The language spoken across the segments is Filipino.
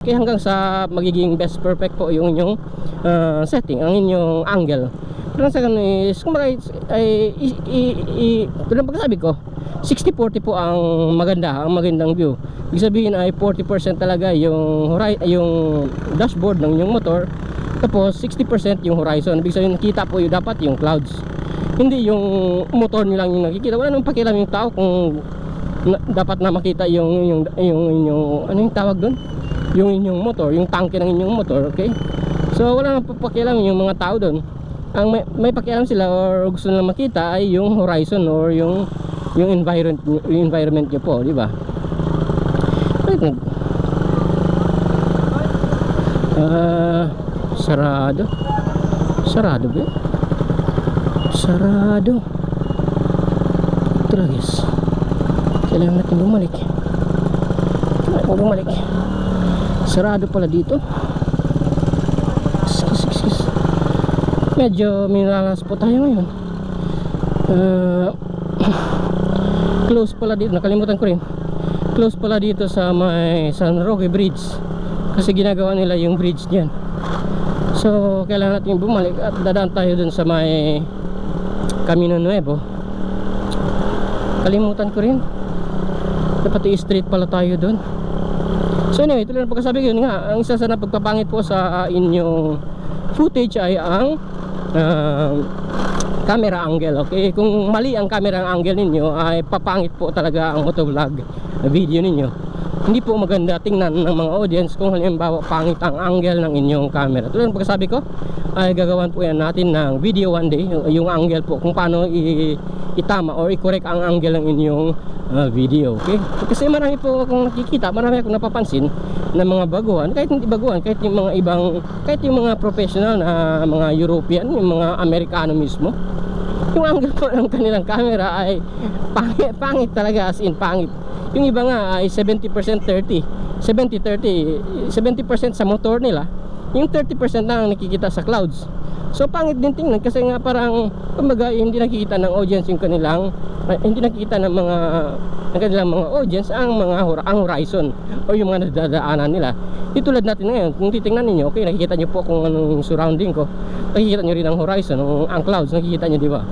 Okay, hanggang sa magiging best perfect po yung inyong setting, ang inyong angle. Pero sa ganun is, kung bakit ay tulad pagkasabi ko, 60-40 po ang magandang view. Ibig sabihin ay 40% talaga yung dashboard ng inyong motor, tapos 60% yung horizon. Ibig sabihin nakita po yung dapat yung clouds, hindi yung motor nyo lang yung nakikita. Wala nang pakialam yung tao kung dapat na makita yung ano yung tawag doon, yung inyong motor, yung tangke ng inyong motor. Okay, so wala nang pakialam yung mga tao doon. Ang may pakialam sila or gusto nila makita ay yung horizon or yung environment nyo po, di ba? Sarado ba? Sarado. Ito na guys, kailangan natin bumalik. Sarado pala dito. Excuse. Medyo minalas po tayo ngayon. Close pala dito, nakalimutan ko rin. Close pala dito sa may San Roque Bridge, kasi ginagawa nila yung bridge niyan. So kailangan natin bumalik at dadaan tayo dun sa may Camino Nuevo. Kalimutan ko rin, dapat i-street pala tayo dun. So anyway, tuloy na pagkasabi ko, yun nga, ang isa sa napagpapangit po sa inyong footage ay ang camera angle. Okay, kung mali ang camera angle ninyo ay papangit po talaga ang motovlog video ninyo. Hindi po maganda tingnan ng mga audience kung halimbawa pangit ang angle ng inyong camera. Tuloy na pagkasabi ko, ay gagawan po yan natin ng video one day, yung angle po, kung paano itama or i-correct ang angle ng inyong video. Okay, kasi marami po akong nakikita, marami akong napapansin na mga baguhan, kahit hindi baguhan, kahit yung mga ibang, kahit yung mga professional na mga European, yung mga Amerikano mismo, yung angle po ng kanilang camera ay pangit talaga, as in pangit. Yung iba nga ay 70% 30, 70% sa motor nila, yung 30% lang nakikita sa clouds. So pangit din tingnan, kasi nga parang kumbaga hindi nakikita ng audience yung kanilang, hindi nakikita ng kanilang mga audience ang horizon o yung mga nadadaanan nila. Tulad natin ngayon, kung titingnan niyo, okay, nakikita niyo po kung anong surrounding ko, nakikita niyo rin ang horizon, ang clouds, nakikita niyo, di ba?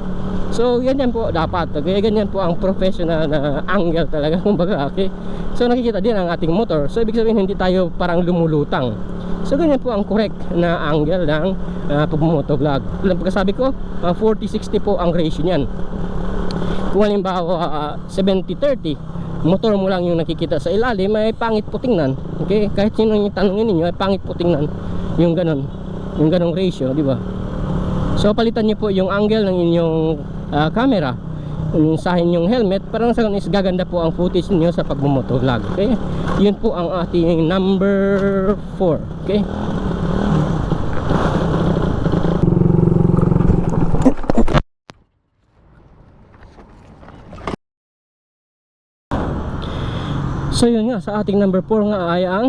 So ganyan po dapat, okay? Ganyan po ang professional na angle talaga, kumbaga, okay? So nakikita din ang ating motor, so ibig sabihin hindi tayo parang lumulutang. So ganyan po ang correct na angle ng pagmotovlog. Tulad pagkasabi ko, 40-60 po ang ratio niyan. Kung halimbawa 70-30, motor mo lang yung nakikita sa ilalim, ay pangit po tingnan. Okay, kahit sino yung tanongin niyo, ay pangit po tingnan yung ganong ratio, di ba? So palitan niyo po yung angle ng inyong camera, sa inyong helmet, parang sa is gaganda po ang footage niyo sa pagmotovlog. Okay, yun po ang ating number 4. Okay, so yun nga, sa ating number 4 nga ay ang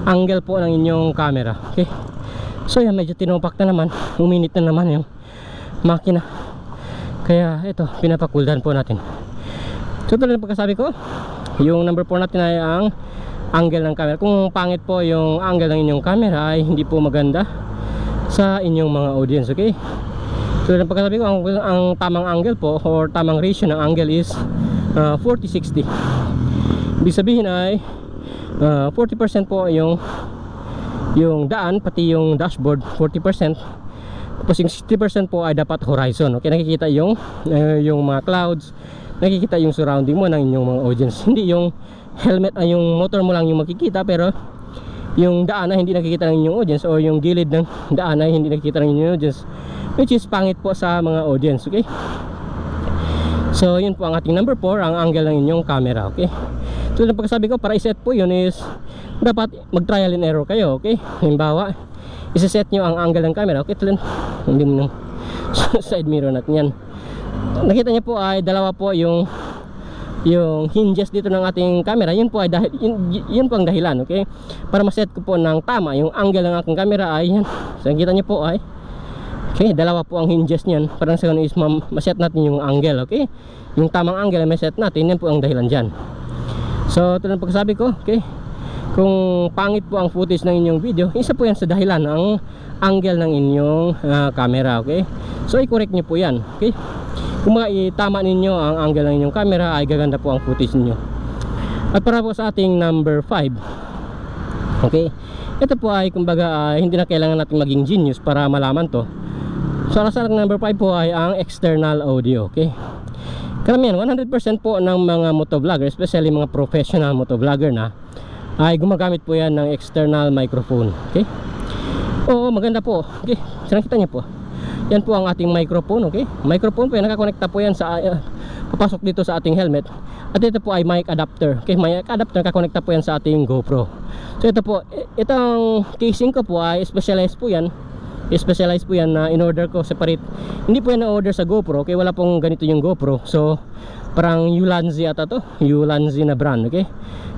angle po ng inyong camera. Okay, so yan, medyo tinopak na naman, uminit na naman yung makina, kaya ito, pinapakuldan po natin. So tulad ng pagkasabi ko, yung number 4 natin ay ang angle ng camera. Kung pangit po yung angle ng inyong camera ay hindi po maganda sa inyong mga audience. Okay, tulad ng pagkasabi ko, ang tamang angle po or tamang ratio ng angle is 40-60. Ibig sabihin ay 40% po yung daan, pati yung dashboard 40%, tapos yung 60% po ay dapat horizon. Okay, nakikita yung mga clouds, nakikita yung surrounding mo ng inyong mga audience. Hindi yung helmet ay yung motor mo lang yung makikita, pero yung daan ay hindi nakikita ng inyong audience, o yung gilid ng daan ay hindi nakikita ng inyong audience, which is pangit po sa mga audience. Okay, so yun po ang ating number 4, ang angle ng inyong camera. Okay, so yung pagkasabi ko, para iset po yun is dapat mag trial and error kayo. Okay, halimbawa isa-set nyo ang angle ng camera. Okay, tulad hindi mo ng side mirror natin yan, nakita nyo po ay dalawa po yung hinges dito ng ating camera. Yun po ay yun po ang dahilan, okay, para ma-set ko po ng tama yung angle ng aking camera ay yan. So nakita nyo po ay okay, dalawa po ang hinges niyan, parang sa is ma-set natin yung angle. Okay, yung tamang angle ay ma-set natin, yan po ang dahilan dyan. So ito na pagsabi ko. Okay, kung pangit po ang footage ng inyong video, isa po yan sa dahilan ng angle ng inyong camera, okay? So i-correct nyo po yan, okay? Kung itama ninyo ang angle ng inyong camera, ay gaganda po ang footage ninyo. At para po sa ating number 5, okay, ito po ay kumbaga hindi na kailangan natin maging genius para malaman to. So sa number 5 po ay ang external audio, okay? Karamihan 100% po ng mga motovlogger, especially mga professional motovlogger na, ay gumagamit po yan ng external microphone, okay? Oo, maganda po, okay? So nakita niyo po, yan po ang ating microphone, okay? Microphone po yan, nakakonekta po yan sa papasok dito sa ating helmet. At ito po ay mic adapter, okay? Mic adapter, nakakonekta po yan sa ating GoPro. So ito po, itong casing ko po ay specialized po yan na in-order ko separate. Hindi po yan na-order sa GoPro, okay? Wala pong ganito yung GoPro. So parang Ulanzi ata to, Ulanzi na brand, okay?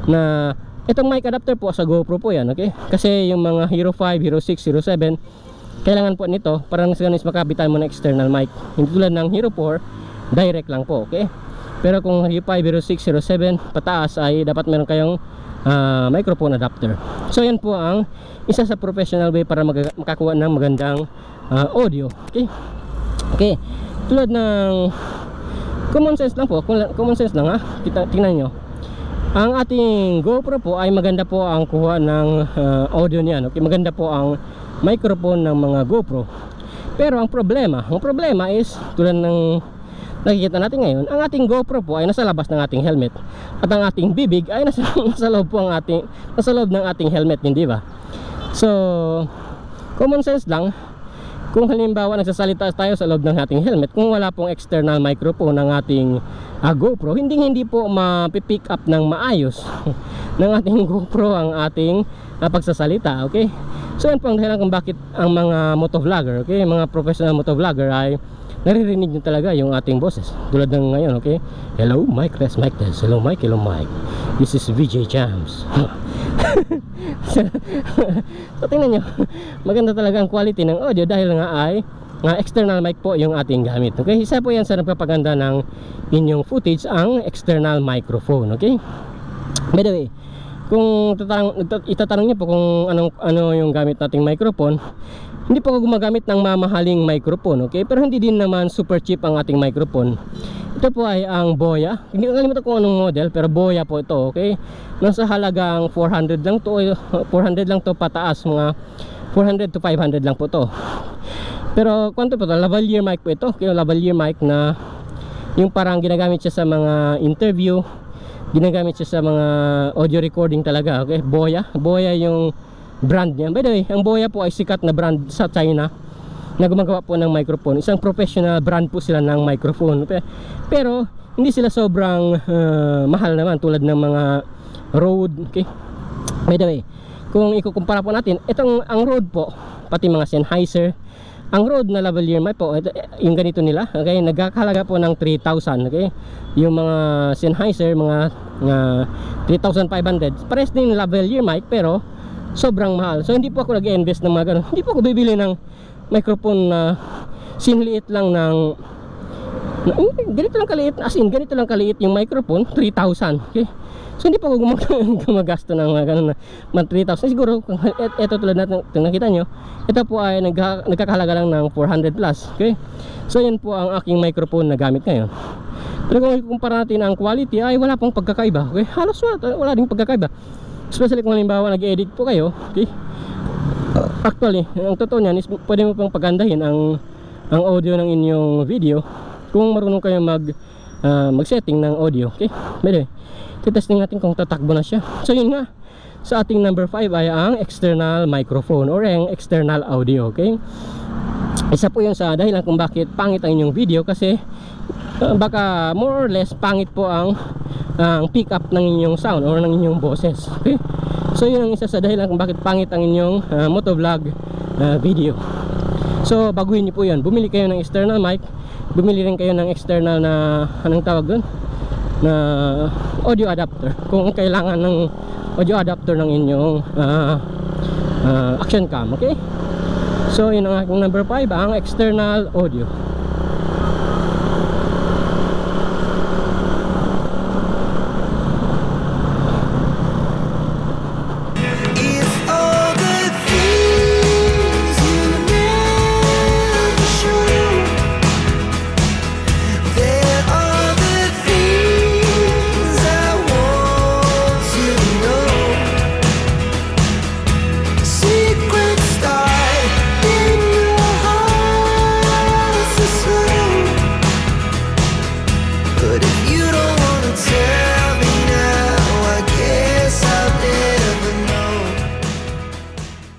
Na itong mic adapter po sa GoPro po yan, okay? Kasi yung mga Hero 5, Hero 6, Hero 7, kailangan po nito parang sa ganun is makabitan mo na external mic. Hindi tulad ng Hero 4, direct lang po, okay? Pero kung Hero 5, Hero 6, Hero 7 pataas ay dapat meron kayong microphone adapter. So yan po ang isa sa professional way para makakuha ng magandang audio, okay? Okay, tulad ng common sense lang po, common sense lang ha. Tingnan nyo, ang ating GoPro po ay maganda po ang kuha ng audio niyan, okay? Maganda po ang microphone ng mga GoPro. Pero ang problema is tulad ng nakikita natin ngayon, ang ating GoPro po ay nasa labas ng ating helmet at ang ating bibig ay nasa loob po nasa loob ng ating helmet, hindi ba? So common sense lang, kung halimbawa nagsasalita tayo sa loob ng ating helmet, kung wala pong external microphone ng ating GoPro, hindi po mapipick up ng maayos ng ating GoPro ang ating pagsasalita, okay? So yan po ang dahilan kung bakit ang mga motovlogger, okay, mga professional motovlogger ay naririnig nyo talaga yung ating boses tulad ng ngayon, okay? Hello mic test, mic test. Hello mic, this is VJ Jams. So tingnan nyo, maganda talaga ang quality ng audio dahil nga ay external mic po yung ating gamit, okay? Isa po yan sa nagpapaganda ng inyong footage, ang external microphone, okay? By the way, kung itatanong niyo po kung ano yung gamit nating microphone, hindi po ako gumagamit ng mamahaling microphone, okay? Pero hindi din naman super cheap ang ating microphone. Ito po ay ang Boya. Hindi ko kalimutan kung anong model, pero Boya po ito, okay? Nasa halagang 400 lang to pataas, mga 400 to 500 lang po to. Pero kwanto po to? Lavalier mic po ito, okay? Lavalier mic na yung parang ginagamit siya sa mga interview, ginagamit siya sa mga audio recording talaga, okay? Boya yung brand niya. By the way, ang Boya po ay sikat na brand sa China na gumagawa po ng microphone. Isang professional brand po sila ng microphone. Pero hindi sila sobrang mahal naman tulad ng mga Rode, okay? By the way, kung ikukumpara po natin, ang Rode po, pati mga Sennheiser, ang Rode na lavalier mic po, yung ganito nila, okay, nagkakahalaga po ng 3,000, okay? Yung mga Sennheiser, mga 3,500, pares din lavalier mic pero sobrang mahal. So hindi po ako nag-invest ng mga ganun. Hindi po ako bibili ng microphone na sinliit lang ng ganito lang kaliit, as in ganito lang kaliit yung microphone, 3,000, okay? So hindi po ako gumagasto ng mga ganun na 3,000. Siguro ito tulad natin nakita nyo, ito po ay nagkakahalaga lang ng 400 plus, okay? So yan po ang aking microphone na gamit ngayon. Pero kung ikukumpara natin ang quality, ay wala pong pagkakaiba, okay? Halos wala ding pagkakaiba. Especially kung halimbawa nag-edit po kayo, okay? Actually, ang totoo niyan is pwede mo pang pagandahin ang audio ng inyong video kung marunong kayo mag-setting ng audio, okay? By the way, titesting natin kung tatakbo na siya. So yun nga, sa ating number 5 ay ang external microphone or ang external audio, okay? Isa po yun sa dahilan kung bakit pangit ang inyong video, kasi baka more or less pangit po ang pick up ng inyong sound or ng inyong boses, okay? So yun ang isa sa dahilan kung bakit pangit ang inyong motovlog video. So baguhin niyo po yun, bumili kayo ng external mic, bumili rin kayo ng external na anong tawag doon, na audio adapter kung kailangan ng audio adapter ng inyong action cam, okay? So yun ang aking number 5, ang external audio.